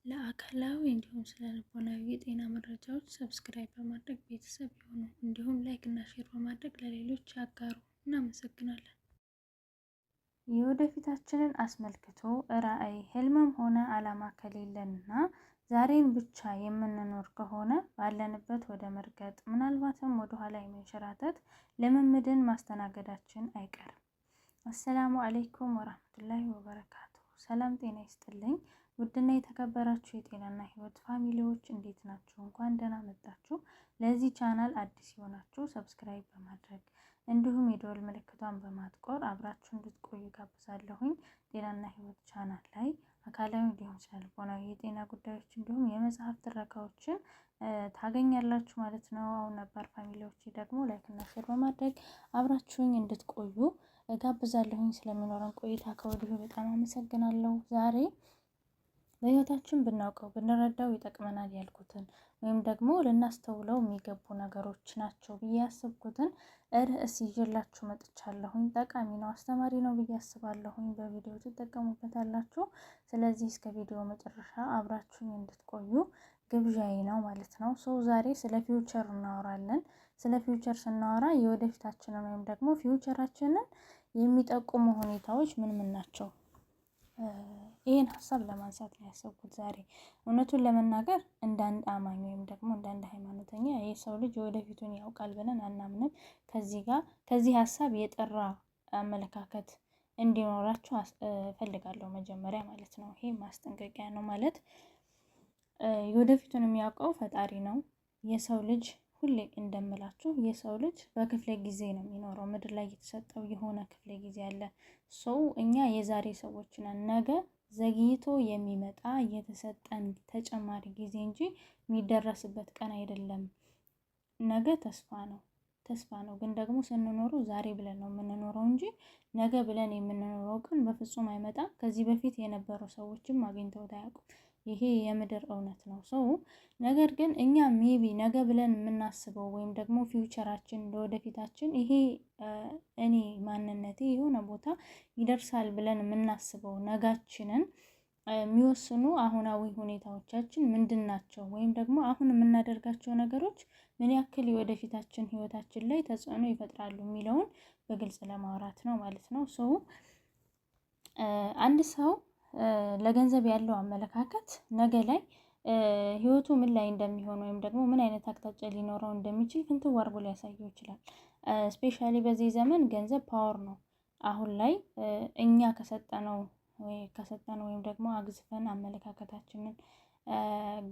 ለአካላዊ እንዲሁም ስለ ልቦናዊ የጤና መረጃዎች ሰብስክራይብ በማድረግ ቤተሰብ ይሁኑ። እንዲሁም ላይክ እና ሼር በማድረግ ለሌሎች ያጋሩ። እናመሰግናለን። የወደፊታችንን አስመልክቶ ራዕይ፣ ህልምም ሆነ ዓላማ ከሌለንና ዛሬን ብቻ የምንኖር ከሆነ ባለንበት ወደ መርገጥ ምናልባትም ወደኋላ የመንሸራተት ልምምድን ማስተናገዳችን አይቀርም። አሰላሙ አለይኩም ወራህመቱላሂ ወበረካቱ። ሰላም ጤና ይስጥልኝ። ውድና የተከበራችሁ የጤናና ህይወት ፋሚሊዎች እንዴት ናችሁ? እንኳን ደህና መጣችሁ። ለዚህ ቻናል አዲስ የሆናችሁ ሰብስክራይብ በማድረግ እንዲሁም የደወል ምልክቷን በማጥቆር አብራችሁ እንድትቆዩ ጋብዛለሁኝ። ጤናና ህይወት ቻናል ላይ አካላዊ እንዲሁም ስነ ልቦናዊ የጤና ጉዳዮች እንዲሁም የመጽሐፍ ትረካዎችን ታገኛላችሁ ማለት ነው። አሁን ነባር ፋሚሊዎች ደግሞ ላይክ እና ሼር በማድረግ አብራችሁኝ እንድትቆዩ ጋብዛለሁኝ። ስለሚኖረን ቆይታ ከወዲሁ በጣም አመሰግናለሁ። ዛሬ በህይወታችን ብናውቀው ብንረዳው ይጠቅመናል ያልኩትን ወይም ደግሞ ልናስተውለው የሚገቡ ነገሮች ናቸው ብዬ ያስብኩትን ርዕስ ይዤላችሁ መጥቻለሁኝ። ጠቃሚ ነው፣ አስተማሪ ነው ብዬ አስባለሁኝ። በቪዲዮ ትጠቀሙበታላችሁ። ስለዚህ እስከ ቪዲዮ መጨረሻ አብራችሁኝ እንድትቆዩ ግብዣዬ ነው ማለት ነው። ዛሬ ስለ ፊውቸር እናወራለን። ስለ ፊውቸር ስናወራ የወደፊታችንን ወይም ደግሞ ፊውቸራችንን የሚጠቁሙ ሁኔታዎች ምን ምን ናቸው? ይህን ሀሳብ ለማንሳት ነው ያሰብኩት ዛሬ። እውነቱን ለመናገር እንደ አንድ አማኝ ወይም ደግሞ እንደ አንድ ሃይማኖተኛ የሰው ልጅ ወደፊቱን ያውቃል ብለን አናምንም። ከዚህ ሀሳብ የጠራ አመለካከት እንዲኖራችሁ እፈልጋለሁ መጀመሪያ ማለት ነው። ይሄ ማስጠንቀቂያ ነው ማለት የወደፊቱን የሚያውቀው ፈጣሪ ነው። የሰው ልጅ ሁሌ እንደምላችሁ የሰው ልጅ በክፍለ ጊዜ ነው የሚኖረው። ምድር ላይ የተሰጠው የሆነ ክፍለ ጊዜ አለ። እኛ የዛሬ ሰዎች ነን። ነገ ዘግይቶ የሚመጣ የተሰጠን ተጨማሪ ጊዜ እንጂ የሚደረስበት ቀን አይደለም። ነገ ተስፋ ነው ግን ደግሞ ስንኖረው ዛሬ ብለን ነው የምንኖረው እንጂ ነገ ብለን የምንኖረው ቀን በፍጹም አይመጣም። ከዚህ በፊት የነበሩ ሰዎችም አግኝተውት አያውቁም። ይሄ የምድር እውነት ነው። ነገር ግን እኛ ሜቢ ነገ ብለን የምናስበው ወይም ደግሞ ፊውቸራችን ለወደፊታችን ይሄ እኔ ማንነቴ የሆነ ቦታ ይደርሳል ብለን የምናስበው ነጋችንን የሚወስኑ አሁናዊ ሁኔታዎቻችን ምንድን ናቸው? ወይም ደግሞ አሁን የምናደርጋቸው ነገሮች ምን ያክል የወደፊታችን ህይወታችን ላይ ተጽዕኖ ይፈጥራሉ የሚለውን በግልጽ ለማውራት ነው ማለት ነው። አንድ ሰው ለገንዘብ ያለው አመለካከት ነገ ላይ ህይወቱ ምን ላይ እንደሚሆን ወይም ደግሞ ምን አይነት አቅጣጫ ሊኖረው እንደሚችል ፍንትው አድርጎ ሊያሳየው ይችላል። ስፔሻሊ በዚህ ዘመን ገንዘብ ፓወር ነው። አሁን ላይ እኛ ከሰጠነው ወይም ደግሞ አግዝፈን አመለካከታችንን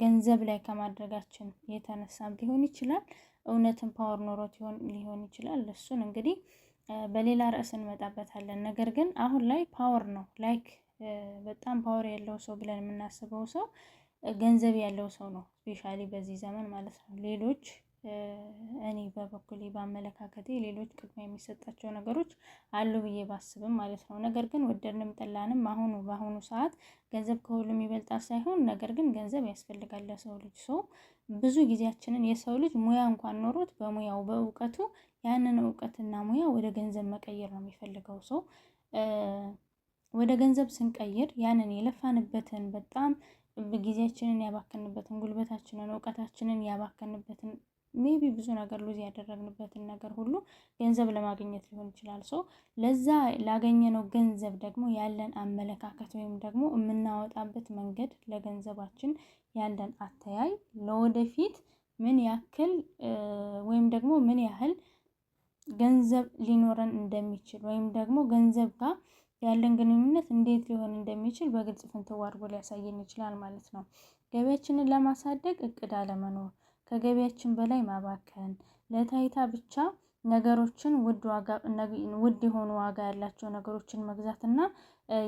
ገንዘብ ላይ ከማድረጋችን የተነሳም ሊሆን ይችላል። እውነትን ፓወር ኖሮት ሊሆን ይችላል። እሱን እንግዲህ በሌላ ርዕስ እንመጣበታለን። ነገር ግን አሁን ላይ ፓወር ነው። በጣም ፓወር ያለው ሰው ብለን የምናስበው ሰው ገንዘብ ያለው ሰው ነው። ስፔሻሊ በዚህ ዘመን ማለት ነው። ሌሎች እኔ በበኩሌ በአመለካከቴ ሌሎች ቅድሚያ የሚሰጣቸው ነገሮች አሉ ብዬ ባስብም ማለት ነው። ነገር ግን ወደድንም ጠላንም በአሁኑ ሰዓት ገንዘብ ከሁሉም ይበልጣል ሳይሆን፣ ነገር ግን ገንዘብ ያስፈልጋል ለሰው ልጅ። ብዙ ጊዜያችንን የሰው ልጅ ሙያ እንኳን ኖሮት በሙያው በእውቀቱ ያንን እውቀትና ሙያ ወደ ገንዘብ መቀየር ነው የሚፈልገው ሰው። ወደ ገንዘብ ስንቀይር ያንን የለፋንበትን በጣም ጊዜያችንን ያባከንበትን ጉልበታችንን እውቀታችንን ያባከንበትን ሜቢ ብዙ ነገር ሉዝ ያደረግንበትን ነገር ሁሉ ገንዘብ ለማግኘት ሊሆን ይችላል። ለዛ ላገኘነው ገንዘብ ደግሞ ያለን አመለካከት ወይም ደግሞ የምናወጣበት መንገድ ለገንዘባችን ያለን አተያይ ለወደፊት ምን ያክል ወይም ደግሞ ምን ያህል ገንዘብ ሊኖረን እንደሚችል ወይም ደግሞ ገንዘብ ጋር ያለን ግንኙነት እንዴት ሊሆን እንደሚችል በግልጽ ፍንትው አድርጎ ሊያሳየን ይችላል ማለት ነው። ገቢያችንን ለማሳደግ እቅድ አለመኖር፣ ከገቢያችን በላይ ማባከን፣ ለታይታ ብቻ ነገሮችን ውድ የሆኑ ዋጋ ያላቸው ነገሮችን መግዛትና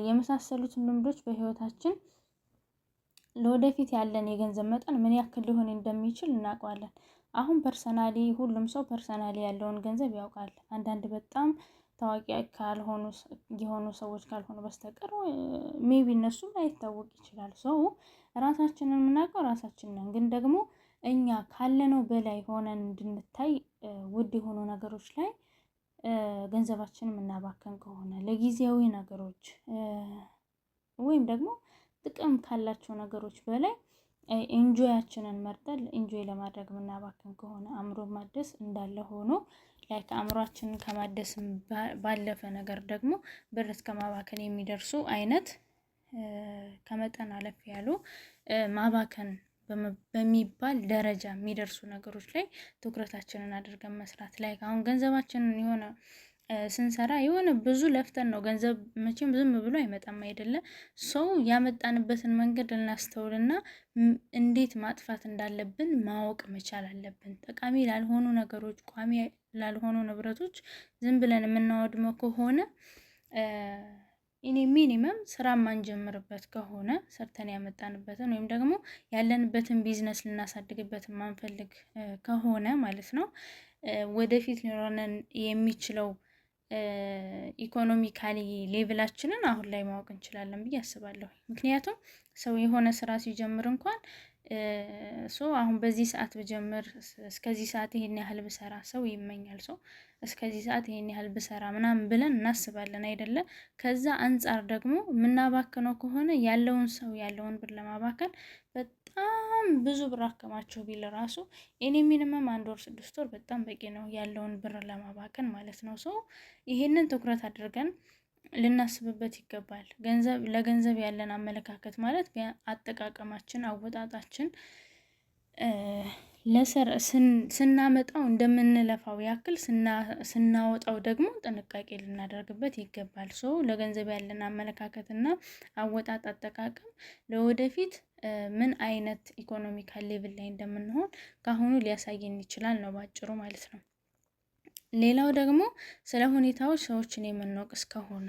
የመሳሰሉትን ልምዶች በህይወታችን ለወደፊት ያለን የገንዘብ መጠን ምን ያክል ሊሆን እንደሚችል እናውቀዋለን። አሁን ፐርሰናሊ ሁሉም ሰው ፐርሰናሊ ያለውን ገንዘብ ያውቃል። አንዳንድ በጣም ታዋቂ የሆኑ ሰዎች ካልሆኑ በስተቀር ሜቢ እነሱም ላይታወቅ ይችላል። ራሳችንን የምናውቀው ራሳችን ነን። ግን ደግሞ እኛ ካለነው በላይ ሆነን እንድንታይ ውድ የሆኑ ነገሮች ላይ ገንዘባችንን የምናባከን ከሆነ ለጊዜያዊ ነገሮች ወይም ደግሞ ጥቅም ካላቸው ነገሮች በላይ ኢንጆያችንን መርጠን ኢንጆይ ለማድረግ ምናባክን ከሆነ አእምሮ ማደስ እንዳለ ሆኖ ላይክ አእምሯችንን ከማደስም ባለፈ ነገር ደግሞ ብር እስከ ማባከን የሚደርሱ አይነት ከመጠን አለፍ ያሉ ማባከን በሚባል ደረጃ የሚደርሱ ነገሮች ላይ ትኩረታችንን አድርገን መስራት። ላይክ አሁን ገንዘባችንን የሆነ ስንሰራ የሆነ ብዙ ለፍተን ነው ገንዘብ መቼም ዝም ብሎ አይመጣም አይደለ? ሰው ያመጣንበትን መንገድ ልናስተውልና እንዴት ማጥፋት እንዳለብን ማወቅ መቻል አለብን። ጠቃሚ ላልሆኑ ነገሮች፣ ቋሚ ላልሆኑ ንብረቶች ዝም ብለን የምናወድመው ከሆነ ሚኒመም ስራ ማንጀምርበት ከሆነ ሰርተን ያመጣንበትን ወይም ደግሞ ያለንበትን ቢዝነስ ልናሳድግበት ማንፈልግ ከሆነ ማለት ነው ወደፊት ሊኖረን የሚችለው ኢኮኖሚካሊ ሌቭላችንን አሁን ላይ ማወቅ እንችላለን ብዬ አስባለሁ። ምክንያቱም ሰው የሆነ ስራ ሲጀምር እንኳን አሁን በዚህ ሰዓት ብጀምር እስከዚህ ሰዓት ይሄን ያህል ብሰራ ሰው ይመኛል። እስከዚህ ሰዓት ይሄን ያህል ብሰራ ምናምን ብለን እናስባለን አይደለ? ከዛ አንጻር ደግሞ የምናባክነው ከሆነ ያለውን ብር ለማባከን በጣም ብዙ ብር አከማቸው ቢል ራሱ ሚኒመም 1 ወር 6 ወር በጣም በቂ ነው ያለውን ብር ለማባከን ማለት ነው። ይሄንን ትኩረት አድርገን ልናስብበት ይገባል። ለገንዘብ ያለን አመለካከት ማለት አጠቃቀማችን፣ አወጣጣችን ስናመጣው እንደምንለፋው ያክል ስናወጣው ደግሞ ጥንቃቄ ልናደርግበት ይገባል። ለገንዘብ ያለን አመለካከትና አወጣጥ አጠቃቀም ለወደፊት ምን አይነት ኢኮኖሚካል ሌቭል ላይ እንደምንሆን ካሁኑ ሊያሳየን ይችላል ነው ባጭሩ ማለት ነው። ሌላው ደግሞ ስለ ሁኔታዎች ሰዎችን የምንወቅስ ከሆነ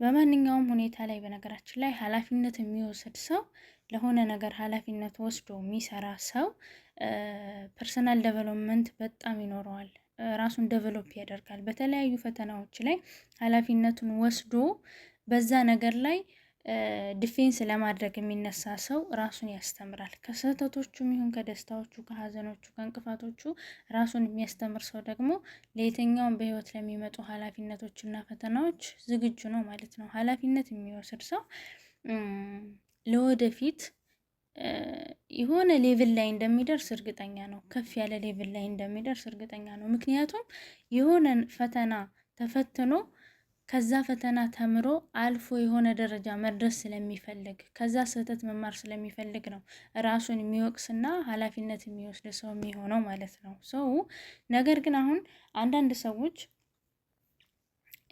በማንኛውም ሁኔታ ላይ በነገራችን ላይ ኃላፊነት የሚወስድ ሰው ለሆነ ነገር ኃላፊነት ወስዶ የሚሰራ ሰው ፐርሰናል ዴቨሎፕመንት በጣም ይኖረዋል። ራሱን ዴቨሎፕ ያደርጋል። በተለያዩ ፈተናዎች ላይ ኃላፊነቱን ወስዶ በዛ ነገር ላይ ዲፌንስ ለማድረግ የሚነሳ ሰው ራሱን ያስተምራል። ከስህተቶቹም ይሁን ከደስታዎቹ፣ ከሀዘኖቹ፣ ከእንቅፋቶቹ ራሱን የሚያስተምር ሰው ደግሞ ለየትኛውም በህይወት ለሚመጡ ኃላፊነቶችና ፈተናዎች ዝግጁ ነው ማለት ነው። ኃላፊነት የሚወስድ ሰው ለወደፊት የሆነ ሌቭል ላይ እንደሚደርስ እርግጠኛ ነው። ከፍ ያለ ሌቭል ላይ እንደሚደርስ እርግጠኛ ነው። ምክንያቱም የሆነ ፈተና ተፈትኖ ከዛ ፈተና ተምሮ አልፎ የሆነ ደረጃ መድረስ ስለሚፈልግ ከዛ ስህተት መማር ስለሚፈልግ ነው ራሱን የሚወቅስና ኃላፊነት የሚወስድ ሰው የሚሆነው ማለት ነው። ነገር ግን አሁን አንዳንድ ሰዎች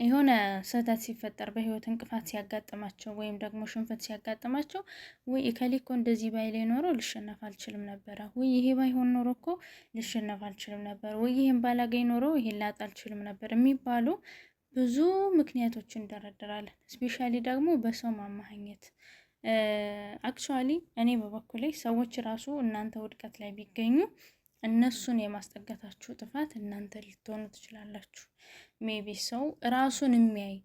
የሆነ ስህተት ሲፈጠር በህይወት እንቅፋት ሲያጋጥማቸው ወይም ደግሞ ሽንፈት ሲያጋጥማቸው ወይ እከሌ እኮ እንደዚህ ባይሌ ኖሮ ልሸነፍ አልችልም ነበረ፣ ወይ ይሄ ባይሆን ኖሮ እኮ ልሸነፍ አልችልም ነበር፣ ወይ ይሄን ባላገኝ ኖሮ ይሄን ላጣ አልችልም ነበር የሚባሉ ብዙ ምክንያቶች እንደረደራለን። ስፔሻሊ ደግሞ በሰው ማማኘት አክቹአሊ እኔ በበኩሌ ሰዎች ራሱ እናንተ ውድቀት ላይ ቢገኙ እነሱን የማስጠጋታችሁ ጥፋት እናንተ ልትሆኑ ትችላላችሁ። ሜቢ ሰው ራሱን የሚያይ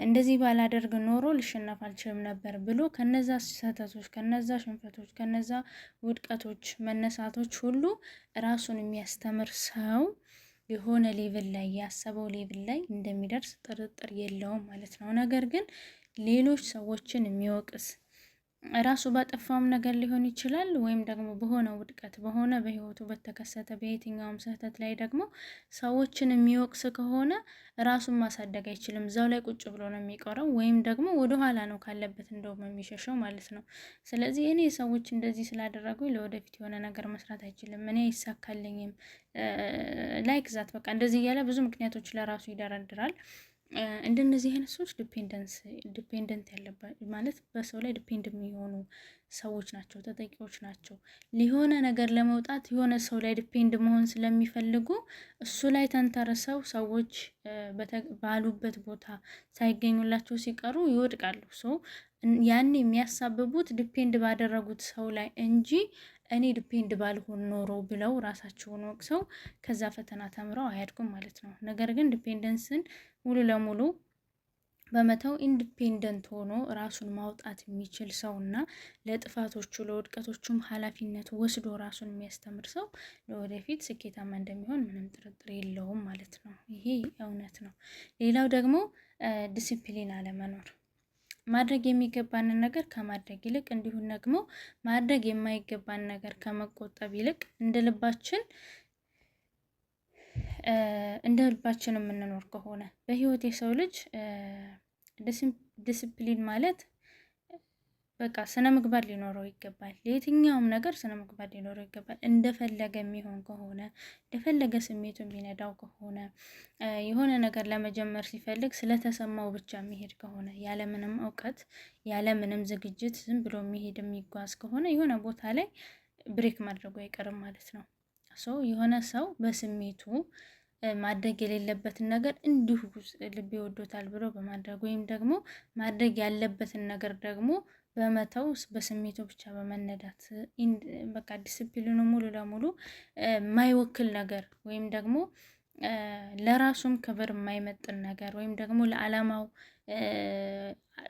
እንደዚህ ባላደርግ ኖሮ ልሸነፍ አልችልም ነበር ብሎ ከነዛ ስህተቶች፣ ከነዛ ሽንፈቶች፣ ከነዛ ውድቀቶች መነሳቶች ሁሉ ራሱን የሚያስተምር ሰው የሆነ ሌቭል ላይ ያሰበው ሌቭል ላይ እንደሚደርስ ጥርጥር የለውም ማለት ነው። ነገር ግን ሌሎች ሰዎችን የሚወቅስ ራሱ ባጠፋውም ነገር ሊሆን ይችላል ወይም ደግሞ በሆነ ውድቀት በሆነ በህይወቱ በተከሰተ በየትኛውም ስህተት ላይ ደግሞ ሰዎችን የሚወቅስ ከሆነ ራሱን ማሳደግ አይችልም። እዛው ላይ ቁጭ ብሎ ነው የሚቀረው ወይም ደግሞ ወደኋላ ነው ካለበት እንደውም የሚሸሸው ማለት ነው። ስለዚህ እኔ ሰዎች እንደዚህ ስላደረጉኝ ለወደፊት የሆነ ነገር መስራት አይችልም፣ እኔ አይሳካልኝም ላይክ ዛት በቃ እንደዚህ እያለ ብዙ ምክንያቶች ለራሱ ይደረድራል። እንደነዚህ አይነት ሰዎች ዲፔንደንት ያለባቸው ማለት በሰው ላይ ዲፔንድ የሚሆኑ ሰዎች ናቸው፣ ተጠቂዎች ናቸው። ሊሆነ ነገር ለመውጣት የሆነ ሰው ላይ ዲፔንድ መሆን ስለሚፈልጉ እሱ ላይ ተንተርሰው ሰዎች ባሉበት ቦታ ሳይገኙላቸው ሲቀሩ ይወድቃሉ። ያን የሚያሳብቡት ዲፔንድ ባደረጉት ሰው ላይ እንጂ እኔ ዲፔንድ ባልሆን ኖሮ ብለው ራሳቸውን ወቅሰው ከዛ ፈተና ተምረው አያድጉም ማለት ነው። ነገር ግን ዲፔንደንስን ሙሉ ለሙሉ በመተው ኢንዲፔንደንት ሆኖ ራሱን ማውጣት የሚችል ሰውና ለጥፋቶቹ ለውድቀቶቹም ኃላፊነት ወስዶ ራሱን የሚያስተምር ሰው ለወደፊት ስኬታማ እንደሚሆን ምንም ጥርጥር የለውም ማለት ነው። ይሄ እውነት ነው። ሌላው ደግሞ ዲሲፕሊን አለመኖር ማድረግ የሚገባንን ነገር ከማድረግ ይልቅ እንዲሁም ደግሞ ማድረግ የማይገባን ነገር ከመቆጠብ ይልቅ እንደ ልባችን የምንኖር ከሆነ በህይወት የሰው ልጅ ዲስፕሊን ማለት በቃ ስነ ምግባር ሊኖረው ይገባል። ለየትኛውም ነገር ስነ ምግባር ሊኖረው ይገባል። እንደፈለገ የሚሆን ከሆነ እንደፈለገ ስሜቱ የሚነዳው ከሆነ የሆነ ነገር ለመጀመር ሲፈልግ ስለተሰማው ብቻ የሚሄድ ከሆነ ያለምንም እውቀት ያለምንም ዝግጅት ዝም ብሎ የሚሄድ የሚጓዝ ከሆነ የሆነ ቦታ ላይ ብሬክ ማድረጉ አይቀርም ማለት ነው። የሆነ ሰው በስሜቱ ማድረግ የሌለበትን ነገር እንዲሁ ልብ ይወዶታል ብሎ በማድረግ ወይም ደግሞ ማድረግ ያለበትን ነገር ደግሞ በመተው በስሜቱ ብቻ በመነዳት በቃ ዲስፕሊኑ ሙሉ ለሙሉ የማይወክል ነገር ወይም ደግሞ ለራሱም ክብር የማይመጥን ነገር ወይም ደግሞ ለዓላማው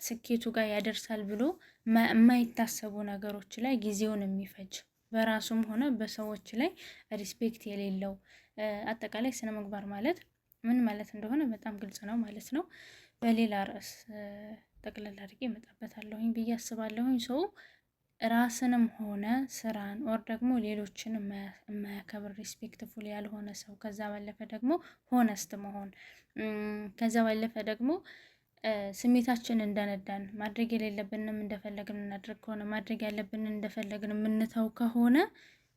ስኬቱ ጋር ያደርሳል ብሎ የማይታሰቡ ነገሮች ላይ ጊዜውን የሚፈጅ በራሱም ሆነ በሰዎች ላይ ሪስፔክት የሌለው አጠቃላይ ስነ ምግባር ማለት ምን ማለት እንደሆነ በጣም ግልጽ ነው ማለት ነው። በሌላ ርዕስ ጠቅለል አድርጌ እመጣበታለሁኝ ብዬ አስባለሁኝ። ሰው ራስንም ሆነ ስራን ወር ደግሞ ሌሎችን የማያከብር ሪስፔክትፉል ያልሆነ ሰው፣ ከዛ ባለፈ ደግሞ ሆነስት መሆን፣ ከዛ ባለፈ ደግሞ ስሜታችን እንደነዳን ማድረግ የሌለብንም እንደፈለግን እናድርግ ከሆነ ማድረግ ያለብንን እንደፈለግን የምንተው ከሆነ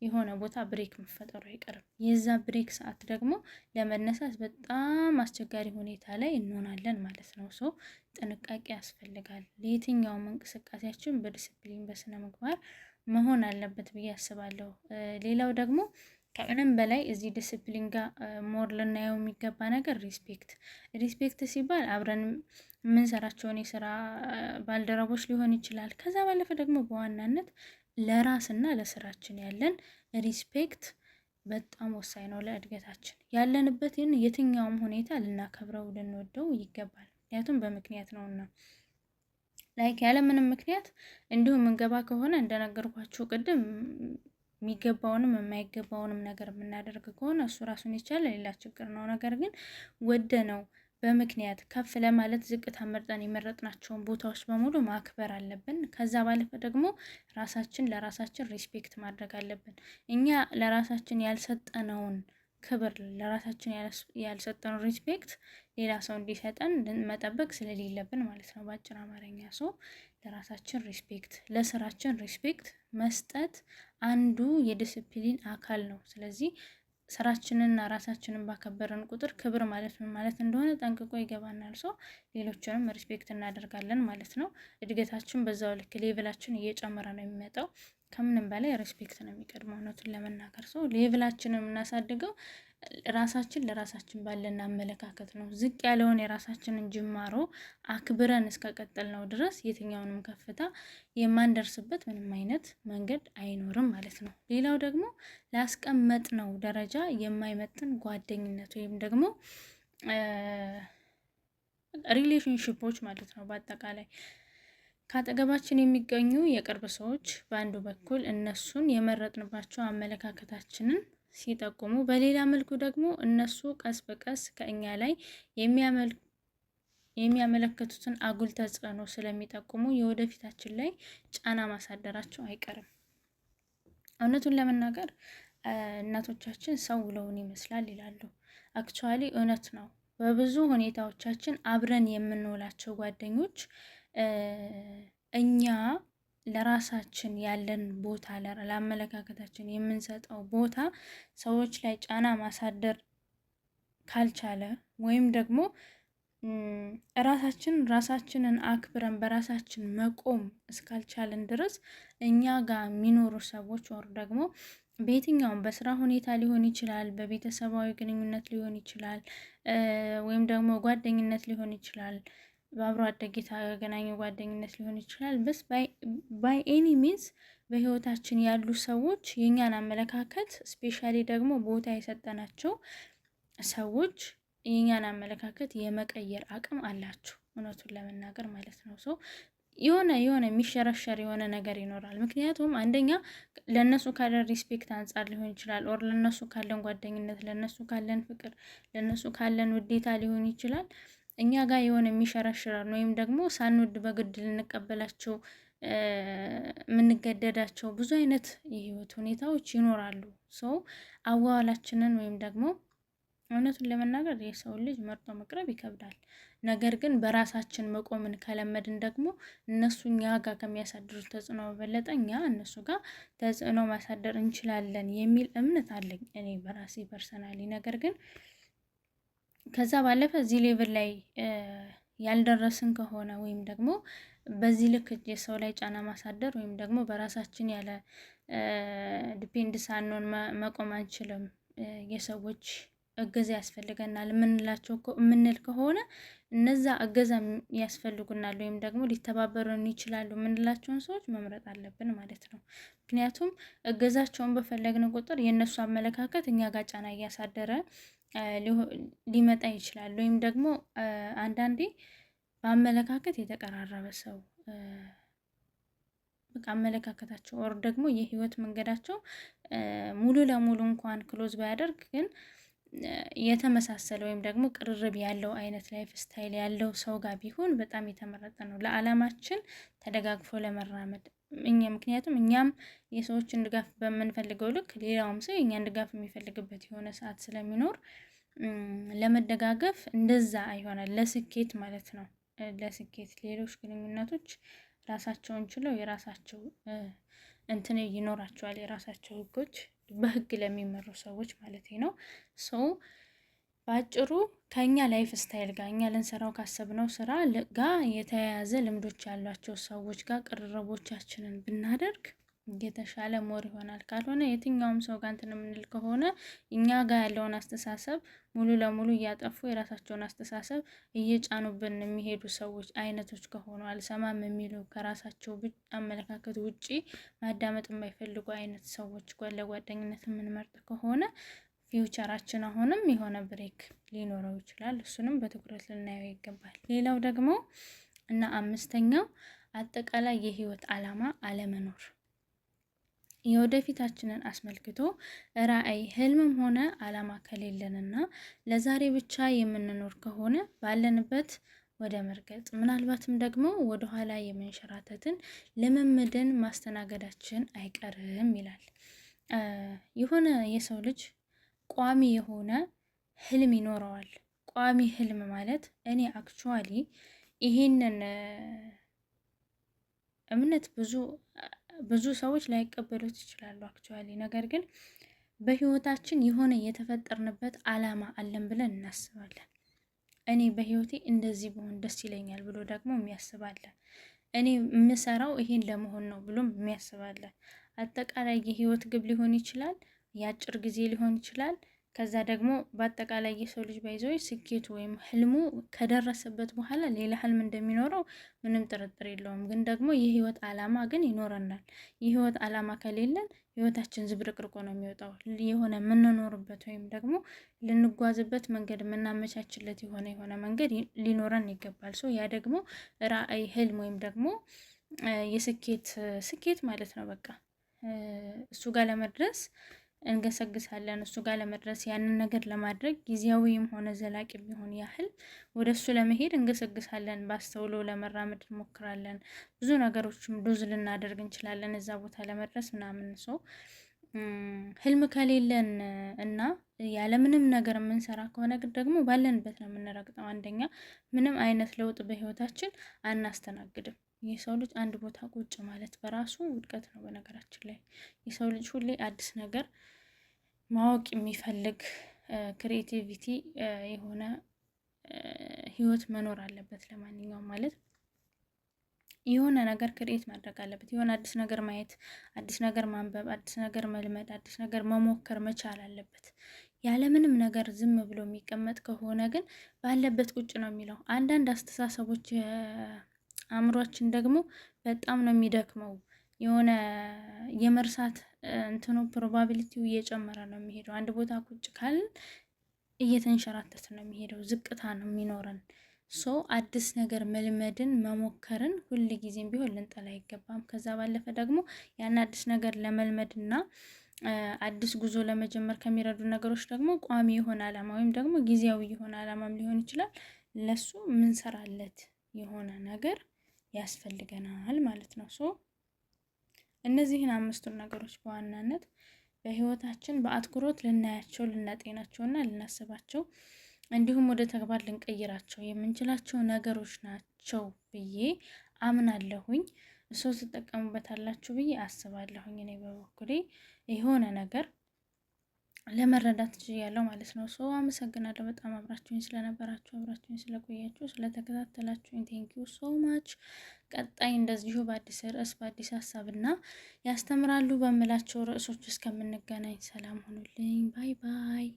የሆነ ቦታ ብሬክ መፈጠሩ አይቀርም። የዛ ብሬክ ሰዓት ደግሞ ለመነሳት በጣም አስቸጋሪ ሁኔታ ላይ እንሆናለን ማለት ነው። ጥንቃቄ ያስፈልጋል። ለየትኛውም እንቅስቃሴያችን በዲስፕሊን በስነ ምግባር መሆን አለበት ብዬ አስባለሁ። ሌላው ደግሞ ከምንም በላይ እዚህ ዲስፕሊን ጋር ሞር ልናየው የሚገባ ነገር ሪስፔክት ሲባል አብረን የምንሰራቸውን የስራ ባልደረቦች ሊሆን ይችላል። ከዛ ባለፈ ደግሞ በዋናነት ለራስና ለስራችን ያለን ሪስፔክት በጣም ወሳኝ ነው ለእድገታችን። ያለንበትን የትኛውም ሁኔታ ልናከብረው ልንወደው ይገባል። ምክንያቱም በምክንያት ነውና ላይክ ያለምንም ምክንያት እንዲሁም እንገባ ከሆነ እንደነገርኳችሁ ቅድም የሚገባውንም የማይገባውንም ነገር የምናደርግ ከሆነ እሱ ራሱን የቻለ ሌላ ችግር ነው። ነገር ግን ወደ ነው በምክንያት ከፍ ለማለት ዝቅታ መርጠን የመረጥናቸውን ቦታዎች በሙሉ ማክበር አለብን። ከዛ ባለፈ ደግሞ ለራሳችን ሪስፔክት ማድረግ አለብን። እኛ ለራሳችን ያልሰጠነውን ክብር ለራሳችን ያልሰጠነውን ሪስፔክት ሌላ ሰው እንዲሰጠን መጠበቅ ስለሌለብን ማለት ነው። በአጭር አማርኛ ለራሳችን ሪስፔክት፣ ለስራችን ሪስፔክት መስጠት አንዱ የዲስፕሊን አካል ነው። ስለዚህ ስራችንና ራሳችንን ባከበረን ቁጥር ክብር ማለት ምን ማለት እንደሆነ ጠንቅቆ ይገባናል። ሌሎችንም ሪስፔክት እናደርጋለን ማለት ነው። እድገታችን በዛው ልክ ሌቭላችን እየጨመረ ነው የሚመጣው። ከምንም በላይ ሪስፔክት ነው የሚቀድመው። እውነቱን ለመናገር ሌቭላችንን የምናሳድገው ራሳችን ለራሳችን ባለን አመለካከት ነው። ዝቅ ያለውን የራሳችንን ጅማሮ አክብረን እስከቀጠል ነው ድረስ የትኛውንም ከፍታ የማንደርስበት ምንም አይነት መንገድ አይኖርም ማለት ነው። ሌላው ደግሞ ላስቀመጥነው ደረጃ የማይመጥን ጓደኝነት ወይም ደግሞ ሪሌሽንሺፖች ማለት ነው። በአጠቃላይ ከአጠገባችን የሚገኙ የቅርብ ሰዎች በአንዱ በኩል እነሱን የመረጥንባቸው አመለካከታችንን ሲጠቁሙ፣ በሌላ መልኩ ደግሞ እነሱ ቀስ በቀስ ከእኛ ላይ የሚያመለክቱትን አጉል ተጽዕኖ ስለሚጠቁሙ የወደፊታችን ላይ ጫና ማሳደራቸው አይቀርም። እውነቱን ለመናገር እናቶቻችን ሰው ውለውን ይመስላል ይላሉ። አክቹዋሊ እውነት ነው። በብዙ ሁኔታዎቻችን አብረን የምንውላቸው ጓደኞች እኛ ለራሳችን ያለን ቦታ ለአመለካከታችን የምንሰጠው ቦታ ሰዎች ላይ ጫና ማሳደር ካልቻለ ወይም ደግሞ ራሳችንን አክብረን በራሳችን መቆም እስካልቻለን ድረስ እኛ ጋር የሚኖሩ ሰዎች ወር ደግሞ በየትኛውም በስራ ሁኔታ ሊሆን ይችላል፣ በቤተሰባዊ ግንኙነት ሊሆን ይችላል፣ ወይም ደግሞ ጓደኝነት ሊሆን ይችላል፣ በአብሮ አደግ የተገናኘ ጓደኝነት ሊሆን ይችላል። በስ ባይ ኤኒ ሚንስ በህይወታችን ያሉ ሰዎች የኛን አመለካከት ስፔሻሊ ደግሞ ቦታ የሰጠናቸው ሰዎች የኛን አመለካከት የመቀየር አቅም አላቸው። እውነቱን ለመናገር ማለት ነው። የሆነ የሚሸረሸር የሆነ ነገር ይኖራል። ምክንያቱም አንደኛ ለነሱ ካለን ሪስፔክት አንጻር ሊሆን ይችላል፣ ኦር ለነሱ ካለን ጓደኝነት፣ ለነሱ ካለን ፍቅር፣ ለነሱ ካለን ውዴታ ሊሆን ይችላል። እኛ ጋር የሆነ የሚሸረሽረን ወይም ደግሞ ሳንወድ በግድ ልንቀበላቸው የምንገደዳቸው ብዙ አይነት የህይወት ሁኔታዎች ይኖራሉ። ሰው አዋዋላችንን ወይም ደግሞ እውነቱን ለመናገር የሰው ልጅ መርጦ መቅረብ ይከብዳል። ነገር ግን በራሳችን መቆምን ከለመድን ደግሞ እነሱ እኛ ጋር ከሚያሳድሩት ተጽዕኖ በበለጠ እኛ እነሱ ጋር ተጽዕኖ ማሳደር እንችላለን የሚል እምነት አለኝ እኔ በራሴ ፐርሰናሊ። ነገር ግን ከዛ ባለፈ እዚህ ሌቭል ላይ ያልደረስን ከሆነ ወይም ደግሞ በዚህ ልክ የሰው ላይ ጫና ማሳደር ወይም ደግሞ በራሳችን ያለ ዲፔንድ ሳንሆን መቆም አንችልም፣ የሰዎች እገዛ ያስፈልገናል የምንል ከሆነ እነዛ እገዛ ያስፈልጉናል ወይም ደግሞ ሊተባበሩን ይችላሉ የምንላቸውን ሰዎች መምረጥ አለብን ማለት ነው። ምክንያቱም እገዛቸውን በፈለግን ቁጥር የእነሱ አመለካከት እኛ ጋር ጫና እያሳደረ ሊመጣ ይችላል። ወይም ደግሞ አንዳንዴ በአመለካከት የተቀራረበ ሰው በቃ አመለካከታቸው ወር ደግሞ የህይወት መንገዳቸው ሙሉ ለሙሉ እንኳን ክሎዝ ባያደርግ ግን የተመሳሰለ ወይም ደግሞ ቅርርብ ያለው አይነት ላይፍ ስታይል ያለው ሰው ጋር ቢሆን በጣም የተመረጠ ነው ለዓላማችን ተደጋግፎ ለመራመድ። ምክንያቱም እኛም የሰዎችን ድጋፍ በምንፈልገው ልክ ሌላውም ሰው የእኛን ድጋፍ የሚፈልግበት የሆነ ሰዓት ስለሚኖር ለመደጋገፍ እንደዛ ይሆናል፣ ለስኬት ማለት ነው። ለስኬት ሌሎች ግንኙነቶች ራሳቸውን ችለው የራሳቸው እንትን ይኖራቸዋል፣ የራሳቸው ህጎች፣ በህግ ለሚመሩ ሰዎች ማለት ነው። ሰው በአጭሩ ከኛ ላይፍ ስታይል ጋር እኛ ልንሰራው ካሰብነው ስራ ጋር የተያያዘ ልምዶች ያሏቸው ሰዎች ጋር ቅርርቦቻችንን ብናደርግ የተሻለ ሞር ይሆናል። ካልሆነ የትኛውም ሰው ጋር እንትን የምንል ከሆነ እኛ ጋር ያለውን አስተሳሰብ ሙሉ ለሙሉ እያጠፉ የራሳቸውን አስተሳሰብ እየጫኑብን የሚሄዱ ሰዎች አይነቶች ከሆኑ አልሰማም የሚሉ ከራሳቸው አመለካከት ውጪ ማዳመጥ የማይፈልጉ አይነት ሰዎች ለጓደኝነት የምንመርጥ ከሆነ ፊውቸራችን አሁንም የሆነ ብሬክ ሊኖረው ይችላል። እሱንም በትኩረት ልናየው ይገባል። ሌላው ደግሞ እና አምስተኛው አጠቃላይ የህይወት ዓላማ አለመኖር። የወደፊታችንን አስመልክቶ ራዕይ፣ ህልምም ሆነ ዓላማ ከሌለንና ለዛሬ ብቻ የምንኖር ከሆነ ባለንበት ወደ መርገጥ ምናልባትም ደግሞ ወደ ኋላ የመንሸራተትን ልምምድን ማስተናገዳችን አይቀርም ይላል። የሆነ የሰው ልጅ ቋሚ የሆነ ህልም ይኖረዋል። ቋሚ ህልም ማለት እኔ አክቹዋሊ ይሄንን እምነት ብዙ ሰዎች ላይቀበሉት ይችላሉ አክቹዋሊ። ነገር ግን በህይወታችን የሆነ የተፈጠርንበት ዓላማ አለን ብለን እናስባለን። እኔ በህይወቴ እንደዚህ ብሆን ደስ ይለኛል ብሎ ደግሞ የሚያስባለ፣ እኔ የምሰራው ይሄን ለመሆን ነው ብሎም የሚያስባለ። አጠቃላይ የህይወት ግብ ሊሆን ይችላል፣ የአጭር ጊዜ ሊሆን ይችላል። ከዛ ደግሞ በአጠቃላይ የሰው ልጅ ባይዘው ስኬቱ ወይም ህልሙ ከደረሰበት በኋላ ሌላ ህልም እንደሚኖረው ምንም ጥርጥር የለውም። ግን ደግሞ የህይወት ዓላማ ግን ይኖረናል። የህይወት ዓላማ ከሌለን ህይወታችን ዝብርቅርቆ ነው የሚወጣው። የሆነ የምንኖርበት ወይም ደግሞ ልንጓዝበት መንገድ የምናመቻችለት የሆነ መንገድ ሊኖረን ይገባል። ሶ ያ ደግሞ ራዕይ፣ ህልም ወይም ደግሞ ስኬት ማለት ነው። በቃ እሱ ጋር ለመድረስ እንገሰግሳለን። እሱ ጋር ለመድረስ ያንን ነገር ለማድረግ ጊዜያዊም ሆነ ዘላቂ የሚሆን ያህል ወደ እሱ ለመሄድ እንገሰግሳለን። ባስተውሎ ለመራመድ እንሞክራለን። ብዙ ነገሮችም ዱዝ ልናደርግ እንችላለን እዛ ቦታ ለመድረስ ምናምን። ሰው ህልም ከሌለን እና ያለምንም ነገር የምንሰራ ከሆነ ግን ደግሞ ባለንበት ነው የምንረግጠው። አንደኛ ምንም አይነት ለውጥ በህይወታችን አናስተናግድም። የሰው ልጅ አንድ ቦታ ቁጭ ማለት በራሱ ውድቀት ነው። በነገራችን ላይ የሰው ልጅ ሁሌ አዲስ ነገር ማወቅ የሚፈልግ ክሬቲቪቲ የሆነ ህይወት መኖር አለበት። ለማንኛውም ማለት የሆነ ነገር ክሬት ማድረግ አለበት። የሆነ አዲስ ነገር ማየት፣ አዲስ ነገር ማንበብ፣ አዲስ ነገር መልመድ፣ አዲስ ነገር መሞከር መቻል አለበት። ያለምንም ነገር ዝም ብሎ የሚቀመጥ ከሆነ ግን ባለበት ቁጭ ነው የሚለው። አንዳንድ አስተሳሰቦች አእምሯችን ደግሞ በጣም ነው የሚደክመው። የሆነ የመርሳት እንትኑ ፕሮባቢሊቲው እየጨመረ ነው የሚሄደው። አንድ ቦታ ቁጭ ካልን እየተንሸራተት ነው የሚሄደው። ዝቅታ ነው የሚኖረን። ሶ አዲስ ነገር መልመድን መሞከርን ሁል ጊዜም ቢሆን ልንጠላ አይገባም። ከዛ ባለፈ ደግሞ ያን አዲስ ነገር ለመልመድና አዲስ ጉዞ ለመጀመር ከሚረዱ ነገሮች ደግሞ ቋሚ የሆነ ዓላማ ወይም ደግሞ ጊዜያዊ የሆነ ዓላማም ሊሆን ይችላል ለሱ ምንሰራለት የሆነ ነገር ያስፈልገናል ማለት ነው። እነዚህን አምስቱን ነገሮች በዋናነት በህይወታችን በአትኩሮት ልናያቸው፣ ልናጤናቸውና ልናስባቸው እንዲሁም ወደ ተግባር ልንቀይራቸው የምንችላቸው ነገሮች ናቸው ብዬ አምናለሁኝ። እሱ ትጠቀሙበታላችሁ ብዬ አስባለሁኝ። እኔ በበኩሌ የሆነ ነገር ለመረዳት ችያለሁ ማለት ነው። አመሰግናለሁ በጣም አብራችሁኝ ስለነበራችሁ፣ አብራችሁኝ ስለቆያችሁ፣ ስለተከታተላችሁኝ ቴንኪዩ ሶ ማች። ቀጣይ እንደዚሁ በአዲስ ርዕስ በአዲስ ሀሳብና ያስተምራሉ በምላቸው ርዕሶች እስከምንገናኝ ሰላም ሁኑልኝ። ባይ ባይ።